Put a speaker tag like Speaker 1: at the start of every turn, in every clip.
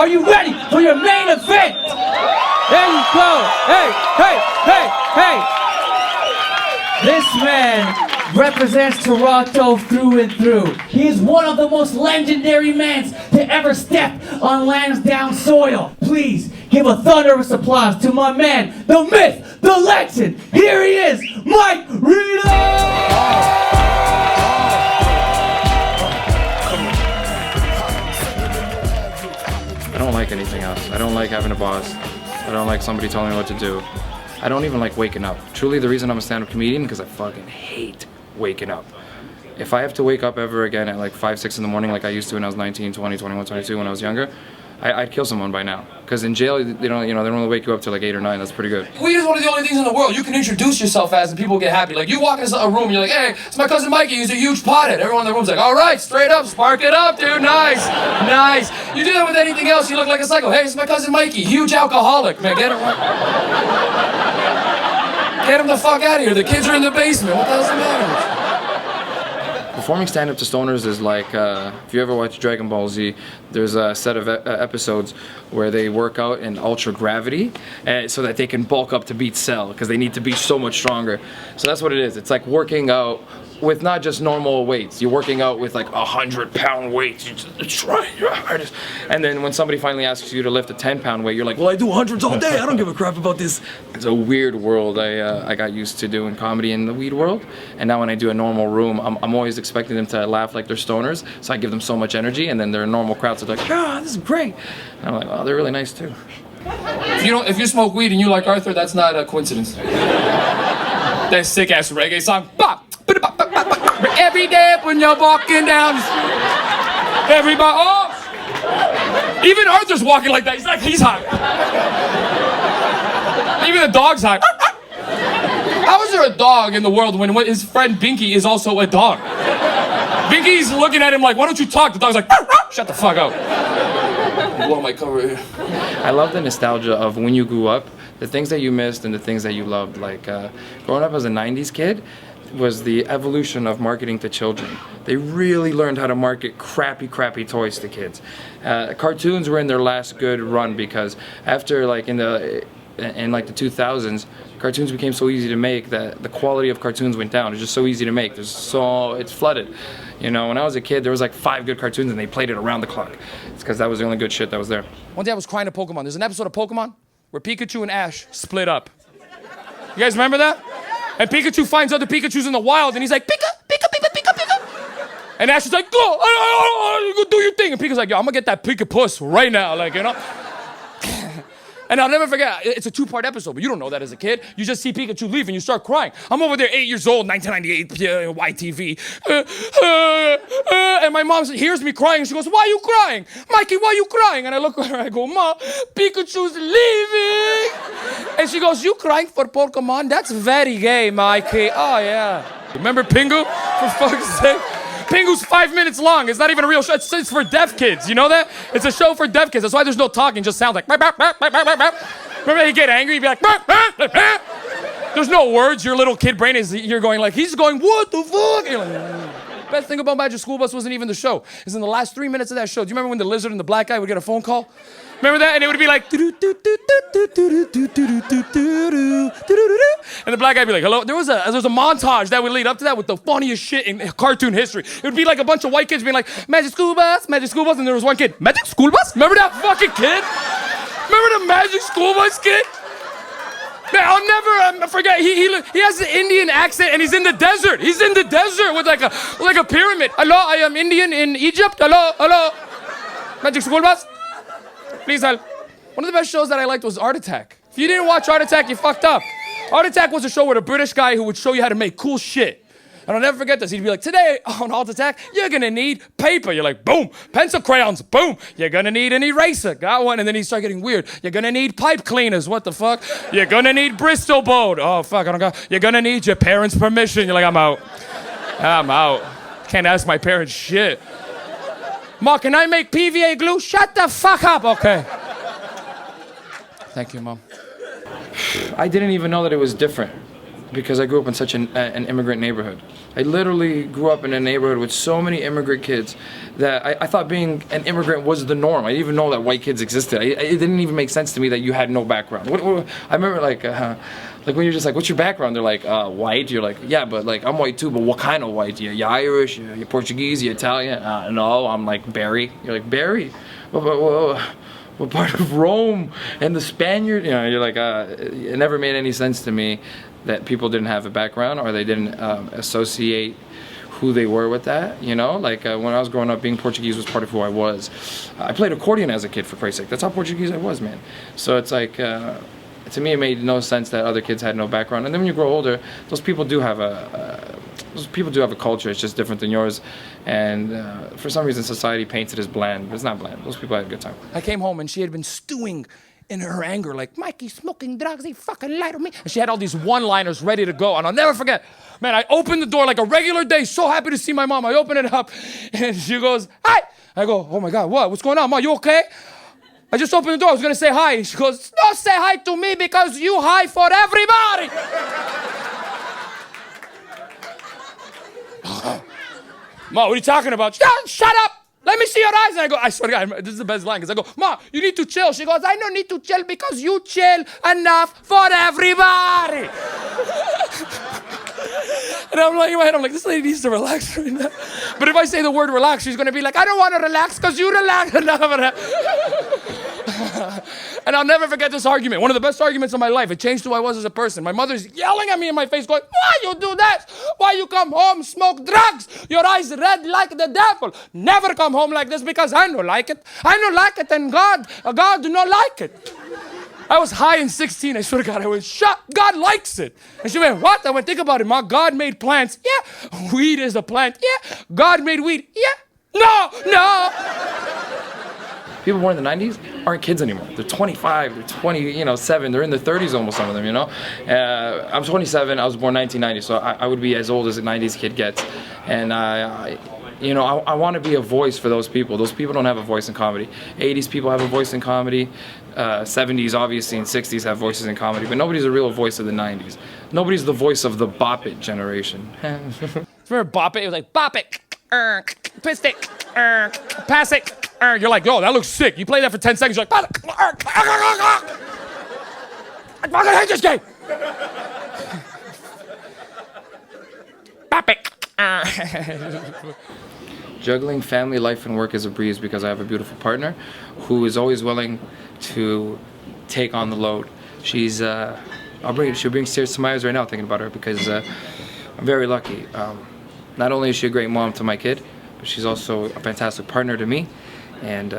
Speaker 1: Are you ready for your main event? There you go. Hey, hey, hey, hey. This man represents Toronto through and through. He is one of the most legendary men to ever step on Lansdowne soil. Please give a thunderous applause to my man, the myth, the legend. Here he is, Mike Rita!
Speaker 2: I don't like anything else. I don't like having a boss. I don't like somebody telling me what to do. I don't even like waking up. Truly, the reason I'm a stand-up comedian because I fucking hate waking up. If I have to wake up ever again at like 5, 6 in the morning like I used to when I was 19, 20, 21, 22 when I was younger, I'd kill someone by now. Because in jail, they don't really wake you up till like 8 or 9. That's pretty good.
Speaker 3: Weed is one of the only things in the world you can introduce yourself as and people get happy. Like, you walk into a room and you're like, hey, it's my cousin Mikey, he's a huge pothead. Everyone in the room's like, all right, straight up, spark it up, dude, nice, nice. You do that with anything else, you look like a psycho. Hey, it's my cousin Mikey, huge alcoholic. Man, get him the fuck out of here. The kids are in the basement. What the hell's the matter with you?
Speaker 2: Performing stand-up to stoners is like, if you ever watch Dragon Ball Z, there's a set of episodes where they work out in ultra gravity so that they can bulk up to beat Cell because they need to be so much stronger. So that's what it is. It's like working out with not just normal weights. You're working out with like 100-pound weights. You just try your hardest. And then when somebody finally asks you to lift a 10-pound weight, you're like, well, I do hundreds all day. I don't give a crap about this. It's a weird world I got used to doing comedy in the weed world. And now when I do a normal room, I'm always expecting them to laugh like they're stoners. So I give them so much energy, and then their normal crowds are like, yeah, this is great. And I'm like, oh, they're really nice too.
Speaker 3: If you smoke weed and you like Arthur, that's not a coincidence. That sick ass reggae song. Every day when you're walking down, everybody, oh! Even Arthur's walking like that. He's like, he's hot. Even the dog's hot. How is there a dog in the world when his friend Binky is also a dog? Binky's looking at him like, why don't you talk? The dog's like, shut the fuck up. Blow my cover here.
Speaker 2: I love the nostalgia of when you grew up, the things that you missed and the things that you loved. Like growing up as a 90's kid was the evolution of marketing to children. They really learned how to market crappy toys to kids. Cartoons were in their last good run because after like in the 2000s, cartoons became so easy to make that the quality of cartoons went down. It's just so easy to make. It's flooded. You know, when I was a kid, there was like 5 good cartoons and they played it around the clock. It's because that was the only good shit that was there.
Speaker 3: One day I was crying to Pokemon. There's an episode of Pokemon where Pikachu and Ash split up. You guys remember that? And Pikachu finds other Pikachus in the wild and he's like, Pika, Pika, Pika, Pika, Pika. And Ash is like, go do your thing. And Pika's like, yo, I'm gonna get that Pika puss right now, like, you know? And I'll never forget, it's a 2-part episode, but you don't know that as a kid. You just see Pikachu leave and you start crying. I'm over there 8 years old, 1998, YTV. And my mom hears me crying and she goes, why are you crying? Mikey, why are you crying? And I look at her and I go, Ma, Pikachu's leaving. And she goes, you crying for Pokemon? That's very gay, Mikey. Oh, yeah. Remember Pingu? For fuck's sake. Pingu's 5 minutes long. It's not even a real show. It's for deaf kids. You know that? It's a show for deaf kids. That's why there's no talking. Just sounds like. Remember he'd get angry. He'd be like. There's no words. Your little kid brain you're going like, he's going, what the fuck? You're like, best thing about Magic School Bus wasn't even the show. It's in the last 3 minutes of that show. Do you remember when the lizard and the black guy would get a phone call? Remember that? And it would be like, and the black guy would be like, hello? There was a montage that would lead up to that with the funniest shit in cartoon history. It would be like a bunch of white kids being like, Magic School Bus, and there was one kid, Magic School Bus? Remember that fucking kid? Remember the Magic School Bus kid? Man, I'll never forget. He has an Indian accent and he's in the desert. He's in the desert with like a pyramid. Hello, I am Indian in Egypt. Hello. Magic School Bus? Please help. One of the best shows that I liked was Art Attack. If you didn't watch Art Attack, you fucked up. Art Attack was a show with a British guy who would show you how to make cool shit. And I'll never forget this. He'd be like, today on Art Attack, you're gonna need paper. You're like, boom, pencil crayons, boom. You're gonna need an eraser. Got one. And then he'd start getting weird. You're gonna need pipe cleaners. What the fuck? You're gonna need Bristol board. Oh, fuck, I don't got. You're gonna need your parents' permission. You're like, I'm out. Can't ask my parents shit. Ma, can I make PVA glue? Shut the fuck up. Okay. Thank you, Mom.
Speaker 2: I didn't even know that it was different. because I grew up in such an immigrant neighborhood. I literally grew up in a neighborhood with so many immigrant kids that I thought being an immigrant was the norm. I didn't even know that white kids existed. It didn't even make sense to me that you had no background. I remember like when you're just like, what's your background? They're like, white. You're like, yeah, but like I'm white too, but what kind of white? You Irish? You Portuguese? You Italian? No, I'm like Barry. You're like, Barry? What part of Rome and the Spaniard? You know, you're like, it never made any sense to me that people didn't have a background or they didn't associate who they were with that, you know? Like when I was growing up, being Portuguese was part of who I was. I played accordion as a kid, for Christ's sake. That's how Portuguese I was, man. So it's like, to me, it made no sense that other kids had no background. And then when you grow older, those people do have a culture. It's just different than yours. And for some reason, society paints it as bland, but it's not bland. Those people had a good time.
Speaker 3: I came home and she had been stewing in her anger, like, Mikey's smoking drugs, he fucking lied to me. And she had all these one-liners ready to go, and I'll never forget. Man, I opened the door like a regular day, so happy to see my mom. I open it up, and she goes, hi. I go, oh my God, what? What's going on, Ma? You okay? I just opened the door, I was gonna say hi. And she goes, don't say hi to me because you hi for everybody. Ma, what are you talking about? Shut up! Let me see your eyes. And I go, I swear to God, this is the best line, because I go, Ma, you need to chill. She goes, I don't need to chill because you chill enough for everybody. And I'm like, in my head, I'm like, this lady needs to relax right now. But if I say the word relax, she's going to be like, I don't want to relax because you relax enough. And I'll never forget this argument. One of the best arguments of my life. It changed who I was as a person. My mother's yelling at me in my face going, why you do that? Why you come home, smoke drugs? Your eyes red like the devil. Never come home like this because I don't like it. I don't like it and God do not like it. I was high in 16. I swear to God, I went, shut, God likes it. And she went, what? I went, think about it, Ma. God made plants. Yeah. Weed is a plant. Yeah. God made weed. Yeah. No.
Speaker 2: People born in the 90s aren't kids anymore. They're 25, they're 27, they're in their 30s almost, some of them, you know? I'm 27, I was born 1990, so I would be as old as a 90s kid gets. And I want to be a voice for those people. Those people don't have a voice in comedy. 80s people have a voice in comedy. 70s, obviously, and 60s have voices in comedy, but nobody's a real voice of the 90s. Nobody's the voice of the bop it generation.
Speaker 3: Remember bop it? It was like, bop it, twist it, pass it. You're like, yo, that looks sick. You play that for 10 seconds, you're like, I fucking hate this game. Bop it.
Speaker 2: Juggling family life and work is a breeze because I have a beautiful partner who is always willing to take on the load. She'll bring tears to my eyes right now thinking about her because I'm very lucky. Not only is she a great mom to my kid, but she's also a fantastic partner to me. And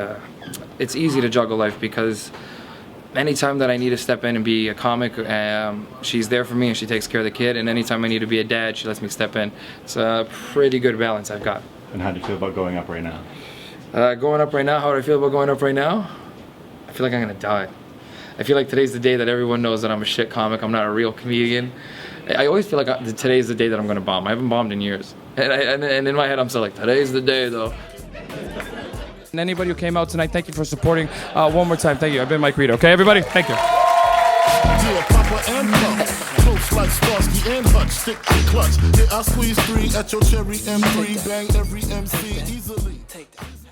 Speaker 2: it's easy to juggle life because anytime that I need to step in and be a comic, she's there for me and she takes care of the kid. And anytime I need to be a dad, she lets me step in. It's a pretty good balance I've got.
Speaker 4: And how do you feel about going up right now?
Speaker 2: Going up right now, how do I feel about going up right now? I feel like I'm gonna die. I feel like today's the day that everyone knows that I'm a shit comic, I'm not a real comedian. I always feel like today's the day that I'm gonna bomb. I haven't bombed in years. And in my head, I'm still like, today's the day though.
Speaker 3: And anybody who came out tonight, thank you for supporting. One more time, thank you. I've been Mike Rita, okay, everybody? Thank you.
Speaker 5: Yeah, Papa and Pump, close like Starsky and Hutch, stick to clutch. Yeah, I squeeze 3 at your cherry M3, bang every MC easily.